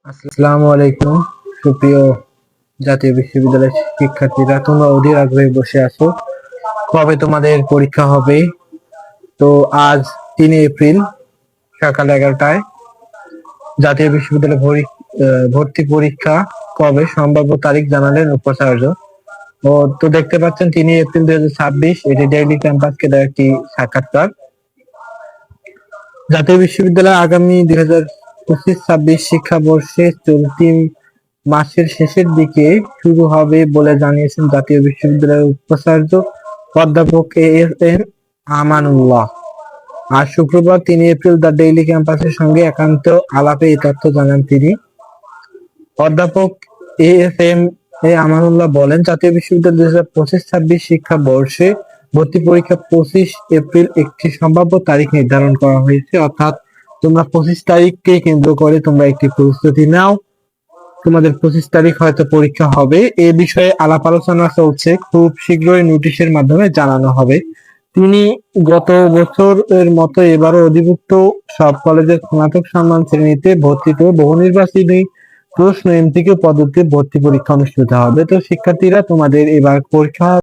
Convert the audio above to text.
আসসালামু আলাইকুম। সুপ্রিয় জাতীয় বিশ্ববিদ্যালয়ের শিক্ষার্থীরা, তোমরা অধীর আগ্রহে বসে আছো কবে তোমাদের পরীক্ষা হবে। তো আজ 3 এপ্রিল সকাল 11টায় জাতীয় বিশ্ববিদ্যালয় ভর্তি পরীক্ষা কবে সম্ভাব্য তারিখ জানালেন উপাচার্য। তো দেখতে পাচ্ছেন 3 এপ্রিল 2026, এটি ডেইলি ক্যাম্পাসকে দেওয়া একটি সাক্ষাৎকার। জাতীয় বিশ্ববিদ্যালয় আগামী 2025-26 শিক্ষাবর্ষে চলতি মাসের শেষের দিকে শুরু হবে বলে জানিয়েছেন জাতীয় বিশ্ববিদ্যালয়ের উপাচার্য অধ্যাপক এ.এস.এম আমানুল্লাহ। আজ শুক্রবার 3 এপ্রিল দ্য ডেইলি ক্যাম্পাসের সঙ্গে একান্ত আলাপে এই তথ্য জানান তিনি। অধ্যাপক এ.এস.এম আমানুল্লাহ বলেন, জাতীয় বিশ্ববিদ্যালয় 2025-26 শিক্ষাবর্ষে ভর্তি পরীক্ষা 25 এপ্রিল একটি সম্ভাব্য তারিখ নির্ধারণ করা হয়েছে। অর্থাৎ তোমরা 25 তারিখকে কেন্দ্র করে তোমরা একটি প্রস্তুতি নাও। তোমাদের 25 তারিখ হয়তো পরীক্ষা হবে। এ বিষয়ে আলাপ আলোচনা চলছে, খুব শীঘ্রই নোটিশের মাধ্যমে জানানো হবে। তিনি গত বছরের মতো এবারও অধিভুক্ত সব কলেজের স্নাতক সম্মান শ্রেণীতে ভর্তিতে বহু নির্বাচনী প্রশ্ন এমসিকিউ পদ্ধতিতে ভর্তি পরীক্ষা অনুষ্ঠিত হবে। তো শিক্ষার্থীরা, তোমাদের এবার পরীক্ষা